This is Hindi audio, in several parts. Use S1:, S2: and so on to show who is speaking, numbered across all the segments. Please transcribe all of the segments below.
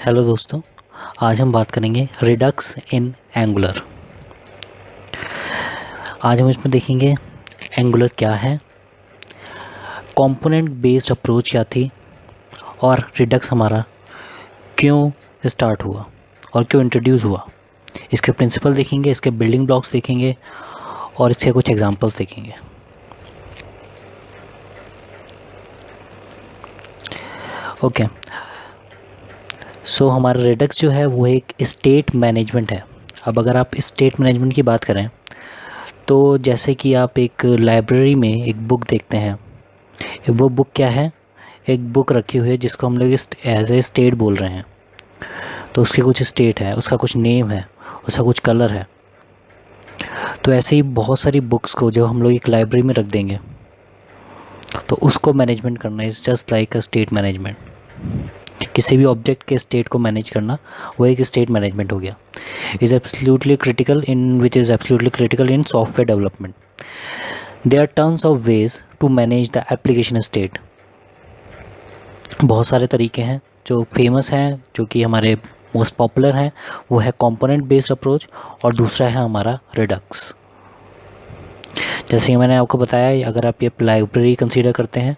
S1: हेलो दोस्तों, आज हम बात करेंगे रिडक्स इन एंगुलर। आज हम इसमें देखेंगे एंगुलर क्या है, कंपोनेंट बेस्ड अप्रोच क्या थी और रिडक्स हमारा क्यों स्टार्ट हुआ और क्यों इंट्रोड्यूस हुआ। इसके प्रिंसिपल देखेंगे, इसके बिल्डिंग ब्लॉक्स देखेंगे और इसके कुछ एग्जांपल्स देखेंगे। ओके, सो हमारा रिडक्स जो है वो एक स्टेट मैनेजमेंट है। अब अगर आप स्टेट मैनेजमेंट की बात करें तो जैसे कि आप एक लाइब्रेरी में एक बुक देखते हैं, वो बुक क्या है, एक बुक रखी हुई है जिसको हम लोग एज ए स्टेट बोल रहे हैं। तो उसकी कुछ स्टेट है, उसका कुछ नेम है, उसका कुछ कलर है। तो ऐसे ही बहुत सारी बुक्स को जो हम लोग एक लाइब्रेरी में रख देंगे तो उसको मैनेजमेंट करना is just like a state management. किसी भी ऑब्जेक्ट के स्टेट को मैनेज करना वो एक स्टेट मैनेजमेंट हो गया। Is absolutely critical in which is absolutely critical in software development. There are terms of ways to manage the application state. बहुत सारे तरीके हैं जो फेमस हैं, जो कि हमारे मोस्ट पॉपुलर हैं। वो है कंपोनेंट बेस्ड अप्रोच और दूसरा है हमारा रिडक्स। जैसे कि मैंने आपको बताया, अगर आप ये लाइब्रेरी कंसीडर करते हैं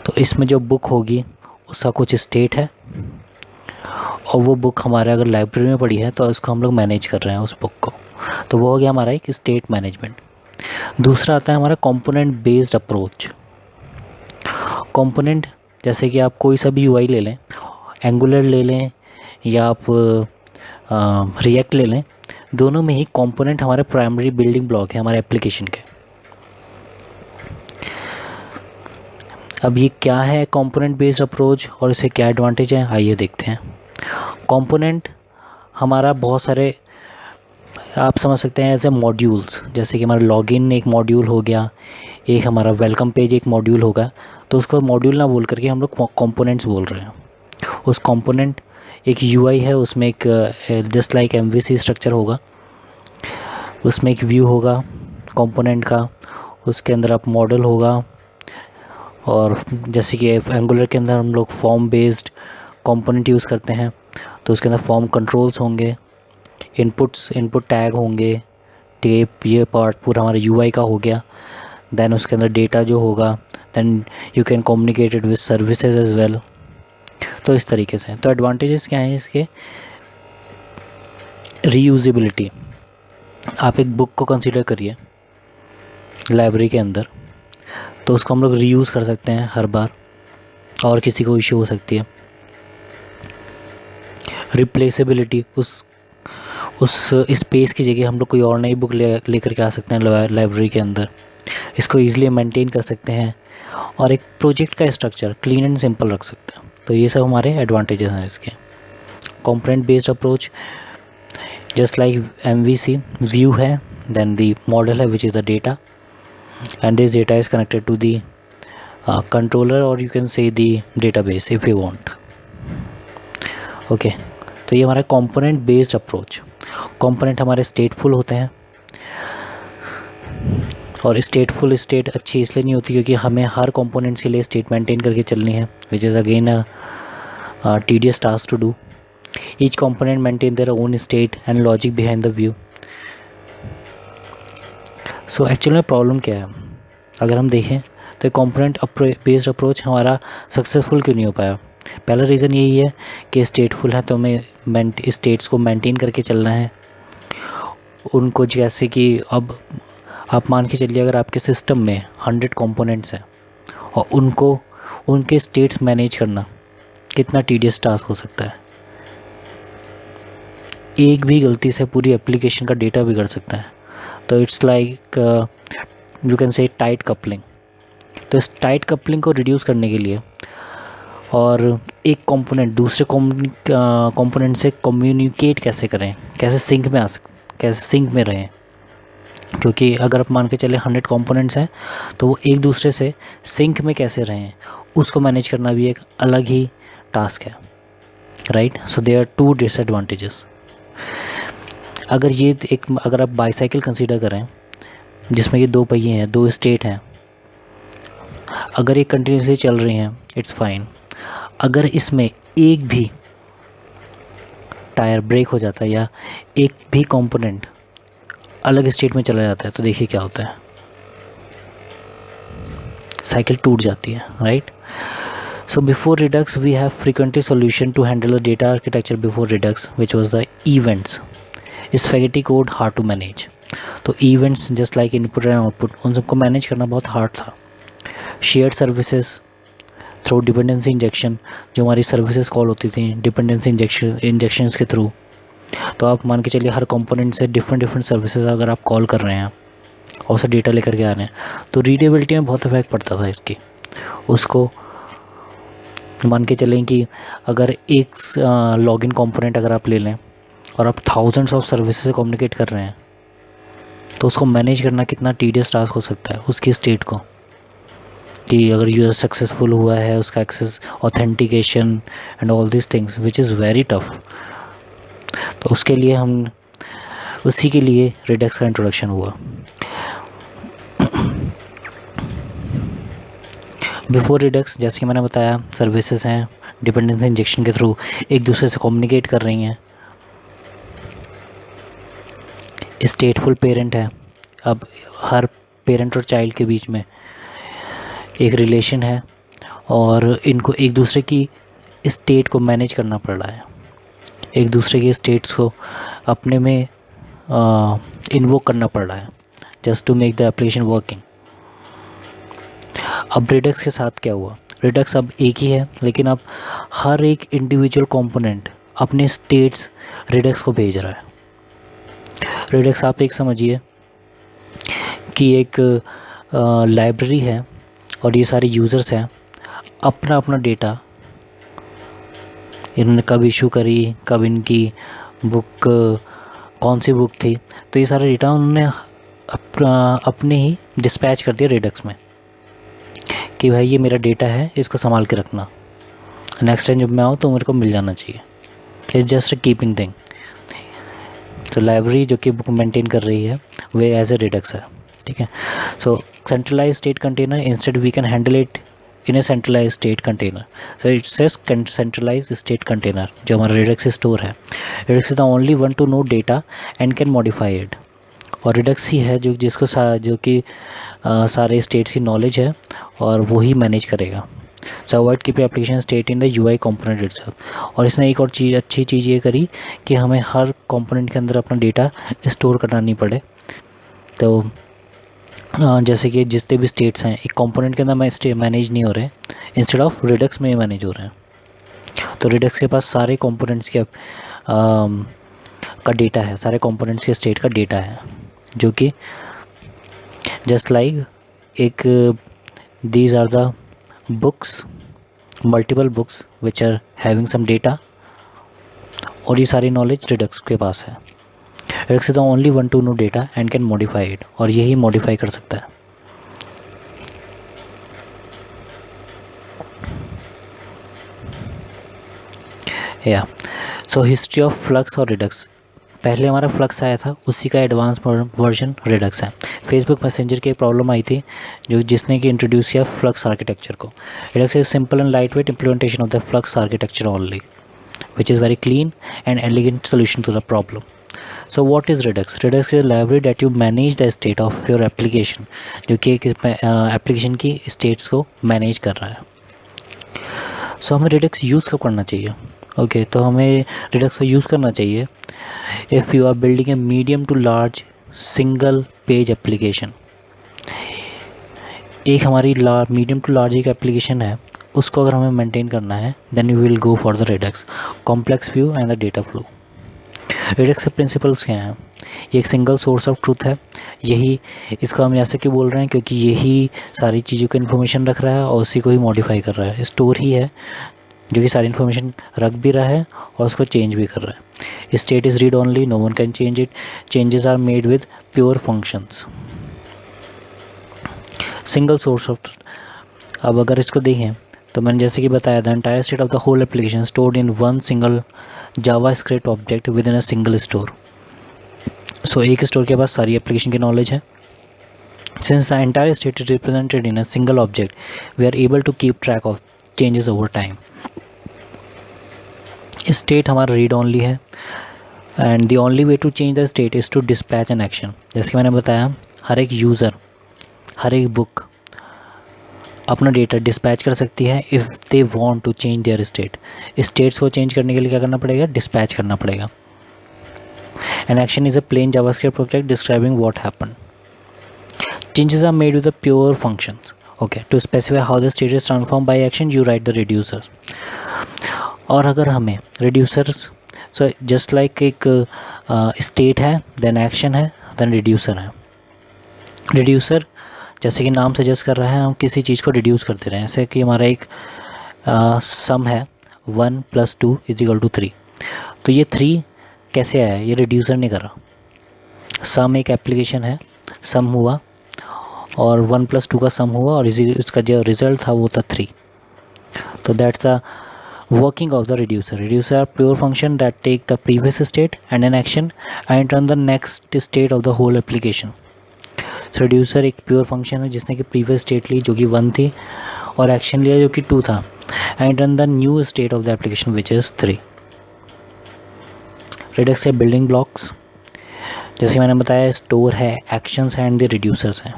S1: तो इसमें जो बुक होगी उसका कुछ स्टेट है और वो बुक हमारे अगर लाइब्रेरी में पड़ी है तो उसको हम लोग मैनेज कर रहे हैं उस बुक को। तो वो हो गया हमारा एक स्टेट मैनेजमेंट। दूसरा आता है हमारा कंपोनेंट बेस्ड अप्रोच। कंपोनेंट जैसे कि आप कोई सा भी यूआई ले लें, एंगुलर ले लें या आप रिएक्ट ले लें, दोनों में ही कंपोनेंट हमारे प्राइमरी बिल्डिंग ब्लॉक है हमारे एप्लीकेशन के। अब ये क्या है कंपोनेंट बेस्ड अप्रोच और इससे क्या एडवांटेज है, आइए देखते हैं। कंपोनेंट हमारा बहुत सारे आप समझ सकते हैं एज ए मॉड्यूल्स। जैसे कि हमारा लॉगिन एक मॉड्यूल हो गया, एक हमारा वेलकम पेज एक मॉड्यूल होगा। तो उसको मॉड्यूल ना बोल करके हम लोग कंपोनेंट्स बोल रहे हैं। उस कंपोनेंट एक यूआई है, उसमें एक जस्ट लाइक एमवीसी स्ट्रक्चर होगा, उसमें एक व्यू होगा कंपोनेंट का, उसके अंदर आप मॉडल होगा। और जैसे कि एंगुलर के अंदर हम लोग फॉर्म बेस्ड कंपोनेंट यूज़ करते हैं तो उसके अंदर फॉर्म कंट्रोल्स होंगे, इनपुट टैग होंगे, टेप, ये पार्ट पूरा हमारा यूआई का हो गया। देन उसके अंदर डेटा जो होगा, then you can communicate it with services as well. तो इस तरीके से तो एडवांटेजेस क्या हैं इसके, रीयूजेबिलिटी। आप एक बुक को कंसीडर करिए लाइब्रेरी के अंदर, तो उसको हम लोग रीयूज़ कर सकते हैं हर बार और किसी को इश्यू हो सकती है। रिप्लेसेबिलिटी, उस स्पेस की जगह हम लोग कोई और नई बुक लेकर के आ सकते हैं लाइब्रेरी के अंदर, इसको ईज़िली मेंटेन कर सकते हैं और एक प्रोजेक्ट का स्ट्रक्चर क्लीन एंड सिंपल रख सकते हैं। तो ये सब हमारे एडवांटेजेस हैं इसके। Component based approach just like MVC view है, देन द मॉडल है which is the data and this data is connected to the controller और you can say the database if you want. Okay, तो ये हमारा कंपोनेंट बेस्ड अप्रोच। कंपोनेंट हमारे स्टेटफुल होते हैं और स्टेटफुल स्टेट अच्छी इसलिए नहीं होती क्योंकि हमें हर कंपोनेंट्स के लिए स्टेट मेंटेन करके चलनी है, which is again a tedious task to do. Each component maintain their own state and logic behind the view. So actual में प्रॉब्लम क्या है, अगर हम देखें तो कंपोनेंट बेस्ड अप्रोच हमारा सक्सेसफुल क्यों नहीं हो पाया। पहला रीज़न यही है कि स्टेटफुल है तो हमें स्टेट्स को मेंटेन करके चलना है उनको। जैसे कि अब आप मान के चलिए, अगर आपके सिस्टम में 100 कंपोनेंट्स हैं और उनको उनके स्टेट्स मैनेज करना कितना टीडियस टास्क हो सकता है। एक भी गलती से पूरी एप्लीकेशन का डेटा बिगड़ सकता है। तो इट्स लाइक यू कैन से टाइट कपलिंग। तो इस टाइट कपलिंग को रिड्यूस करने के लिए और एक कंपोनेंट दूसरे कंपोनेंट से कम्युनिकेट कैसे करें, कैसे सिंक में रहें, क्योंकि अगर आप मान के चले 100 कंपोनेंट्स हैं तो वो एक दूसरे से सिंक में कैसे रहें उसको मैनेज करना भी एक अलग ही टास्क है, right. So there are two disadvantages. अगर आप बाईसाइकिल कंसीडर करें जिसमें ये 2 पहिए हैं, 2 स्टेट हैं, अगर ये कंटिन्यूसली चल रही हैं इट्स फाइन। अगर इसमें एक भी टायर ब्रेक हो जाता है या एक भी कंपोनेंट अलग स्टेट में चला जाता है तो देखिए क्या होता है, साइकिल टूट जाती है, right. So before Redux, we have frequently solution to handle the data architecture before Redux, which was the events. Spaghetti code hard to manage. तो events just like input and output, उन सबको manage करना बहुत hard था. Shared services through dependency injection, जो हमारी services call होती थी dependency injections के through. तो आप मान के चलिए हर component से different services अगर आप call कर रहे हैं और उसे डेटा लेकर के आ रहे हैं तो रीडेबिलिटी में बहुत इफेक्ट पड़ता था इसकी। उसको मान के चलें कि अगर एक लॉगिन कंपोनेंट अगर आप ले लें और आप थाउजेंड्स ऑफ सर्विसेज से कम्युनिकेट कर रहे हैं तो उसको मैनेज करना कितना टीडियस टास्क हो सकता है उसकी स्टेट को, कि अगर यूज़र सक्सेसफुल हुआ है उसका access authentication and all this things which is very tough. तो उसके लिए उसी के लिए रिडक्स का इंट्रोडक्शन हुआ। बिफोर रिडक्स जैसे कि मैंने बताया सर्विसेज हैं डिपेंडेंसी इंजेक्शन के थ्रू एक दूसरे से कम्युनिकेट कर रही हैं। स्टेटफुल पेरेंट है, अब हर पेरेंट और चाइल्ड के बीच में एक रिलेशन है और इनको एक दूसरे की स्टेट को मैनेज करना पड़ रहा है, एक दूसरे के स्टेट्स को अपने में इन्वोक करना पड़ रहा है just to make the application working. अब रिडक्स के साथ क्या हुआ, रिडक्स अब एक ही है लेकिन अब हर एक इंडिविजुअल कंपोनेंट अपने स्टेट्स रिडक्स को भेज रहा है। रिडक्स आप एक समझिए कि एक लाइब्रेरी है और ये सारे यूज़र्स हैं, अपना अपना डेटा इन्होंने कब इशू करी, कब इनकी बुक कौन सी बुक थी, तो ये सारा डेटा उन्होंने अपने ही डिस्पैच कर दिया रिडक्स में कि भाई ये मेरा डेटा है इसको संभाल के रखना, नेक्स्ट टाइम जब मैं आऊँ तो मेरे को मिल जाना चाहिए। It's just a keeping thing. तो लाइब्रेरी जो कि बुक मेंटेन कर रही है वे एज ए रिडक्स है, ठीक है। So centralize state container instead we can handle it in a centralize state container. So it's centralize state container जो हमारा रिडक्स स्टोर है। Redux is the only one to know data and can modify it. और रिडक्स ही है जिसको जो कि सारे स्टेट्स की नॉलेज है और वो ही मैनेज करेगा। सो avoid keep application state in the UI component itself. और इसने एक और अच्छी चीज़ ये करी कि हमें हर कंपोनेंट के अंदर अपना डेटा स्टोर करना नहीं पड़े। तो जैसे कि जितने भी स्टेट्स हैं एक कंपोनेंट के अंदर मैनेज नहीं हो रहे, इंस्टेड ऑफ रिडक्स में मैनेज हो रहे हैं। तो रिडक्स के पास सारे कंपोनेंट्स के का डेटा है, सारे कंपोनेंट्स के स्टेट का डेटा है जो कि जस्ट लाइक एक these are the books, multiple books which are having some data, और ये सारी नॉलेज रिडक्स के पास है। Redux is the only one to know data and can modify it, और यही मॉडिफाई कर सकता है। या सो हिस्ट्री ऑफ फ्लक्स और रिडक्स। पहले हमारा फ्लक्स आया था, उसी का एडवांस वर्जन रिडक्स है। फेसबुक मैसेंजर की एक प्रॉब्लम आई थी जिसने कि इंट्रोड्यूस किया फ्लक्स आर्किटेक्चर को। Redux is simple and light weight implementation of the flux architecture only which is very clean and elegant solution to the problem. So what is Redux? Redux is a library that you manage the state of your application, जो कि एक एप्लीकेशन की स्टेट्स को मैनेज कर रहा है। सो हमें Redux यूज़ कब करना चाहिए? ओके, तो हमें Redux का यूज़ करना चाहिए if you are building a medium to large single page application. एक हमारी मीडियम टू लार्ज एक एप्लीकेशन है, उसको अगर हमें मेंटेन करना है then you will go for the Redux complex view and the data flow. Redux के प्रिंसिपल्स क्या हैं? ये एक सिंगल सोर्स ऑफ ट्रूथ है, यही इसको हम ऐसे क्यों बोल रहे हैं क्योंकि यही सारी चीज़ों का इन्फॉर्मेशन रख रहा है और उसी को ही मॉडिफाई कर रहा है। स्टोर ही है जो कि सारी इन्फॉर्मेशन रख भी रहा है और उसको चेंज भी कर रहा है। State is read only, no one can change it, changes are made with pure functions. Single source of truth. अब अगर इसको देखें तो मैंने जैसे कि बताया था entire state of the whole application stored in one single JavaScript object within a single store. So एक स्टोर के पास सारी एप्लीकेशन की नॉलेज है। Since the entire state is represented in a single object we are able to keep track of changes over time. State हमारा रीड ओनली है and the only way to change the state is to dispatch an action. जैसे कि मैंने बताया, हर एक यूज़र, हर एक बुक अपना डेटा डिस्पैच कर सकती है if they want to change their state. States को चेंज करने के लिए क्या करना पड़ेगा? डिस्पैच करना पड़ेगा। An action is a plain JavaScript object describing what happen. Changes are made with the pure functions. Okay, to specify how the state is transformed by action, you write the reducers. और अगर हमें reducers, so just like एक state है, then action है, then reducer है। reducer जैसे कि नाम सजेस्ट कर रहा है, हम किसी चीज़ को रिड्यूस करते रहे हैं। जैसे कि हमारा एक सम है 1 + 2 = 3, तो ये 3 कैसे आया? ये रिड्यूसर नहीं कर रहा। सम एक एप्लीकेशन है, सम हुआ और 1 + 2 का सम हुआ और इसी उसका जो रिज़ल्ट था वो था 3। तो that's the working of the reducer. Reducer are pure function that take the previous state and an action and turn the next state of the whole application. So reducer एक प्योर फंक्शन है जिसने कि प्रीवियस स्टेट ली जो कि 1 थी और एक्शन लिया जो कि 2 था and turn the new state of the application which is 3। Redux के बिल्डिंग ब्लॉक्स, जैसे मैंने बताया, स्टोर है, एक्शंस एंड द रिड्यूसर्स हैं।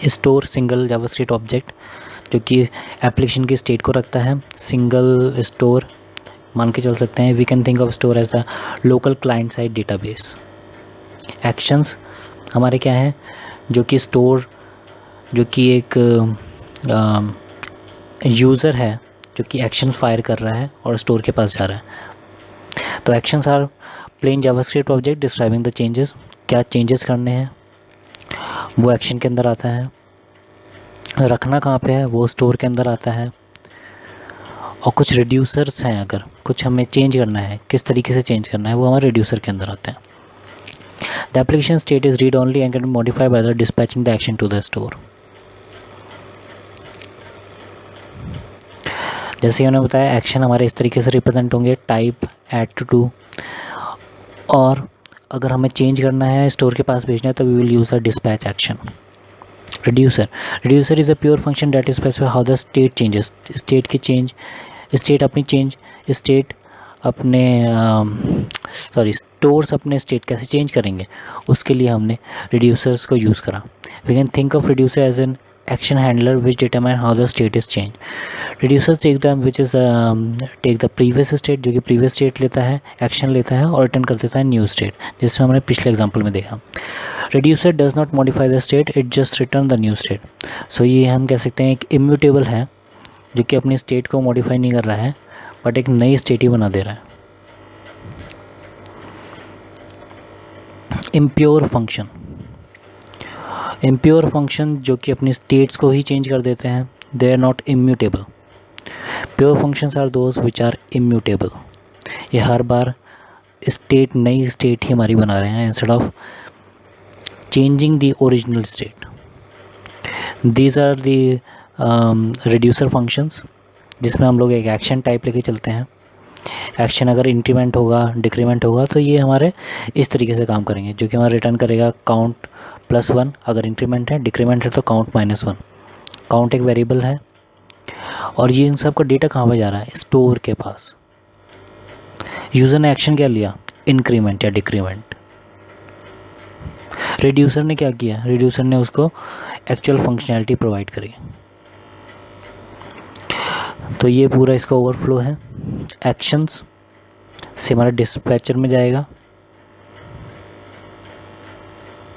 S1: स्टोर सिंगल जावास्क्रिप्ट ऑब्जेक्ट जो कि एप्लीकेशन की स्टेट को रखता है। सिंगल स्टोर मान के चल सकते हैं। We can think of store as the local client side database. Actions हमारे क्या हैं? जो कि स्टोर, जो कि एक यूज़र है जो कि एक्शन फायर कर रहा है और स्टोर के पास जा रहा है। तो actions are plain JavaScript object describing the changes. क्या चेंजेस करने हैं वो एक्शन के अंदर आता है। रखना कहाँ पे है? वो स्टोर के अंदर आता है। और कुछ रिड्यूसर्स हैं, अगर कुछ हमें चेंज करना है, किस तरीके से चेंज करना है, वो हमारे रिड्यूसर के अंदर आते हैं। The application state is read only and can be modified by the dispatching the action to the store. जैसे मैंने बताया, एक्शन हमारे इस तरीके से रिप्रेजेंट होंगे, टाइप, ऐड टू। और अगर हमें चेंज करना है, स्टोर के पास भेजना है, तो we will use the dispatch action. Reducer is a pure function that specify how the state changes. State की चेंज, स्टेट अपने स्टोर्स अपने स्टेट कैसे चेंज करेंगे, उसके लिए हमने रिड्यूसर्स को यूज़ करा। We can think of reducer as an action handler which determine how the state is change. Reducer take the previous state, जो कि प्रीवियस स्टेट लेता है, एक्शन लेता है और रिटर्न कर देता है न्यू स्टेट, जिसमें हमने पिछले एग्जाम्पल में देखा। Reducer does not modify the state, it just return the new state. So ये हम कह सकते हैं एक इम्यूटेबल है जो कि अपनी स्टेट को मॉडिफाई नहीं कर रहा है बट एक नई स्टेट ही बना दे रहा है। इम्प्योर फंक्शन जो कि अपनी स्टेट्स को ही चेंज कर देते हैं, they are not immutable. Pure functions are those which are immutable. ये हर बार स्टेट, नई स्टेट ही हमारी बना रहे हैं instead of changing the original state. These are the reducer functions जिसमें हम लोग एक एक्शन टाइप लेके चलते हैं। एक्शन अगर इंक्रीमेंट होगा, डिक्रीमेंट होगा, तो ये हमारे इस तरीके से काम करेंगे, जो कि हमारा रिटर्न करेगा काउंट +1 अगर इंक्रीमेंट है, डिक्रीमेंट है तो काउंट -1। काउंट एक वेरिएबल है और ये इन सब का डेटा कहाँ पे जा रहा है? स्टोर के पास। यूज़र ने एक्शन क्या लिया? इंक्रीमेंट या डिक्रीमेंट। रिड्यूसर ने क्या किया? रिड्यूसर ने उसको एक्चुअल फंक्शनैलिटी प्रोवाइड करी। तो ये पूरा इसका ओवरफ्लो है। एक्शंस से हमारा डिस्पैचर में जाएगा,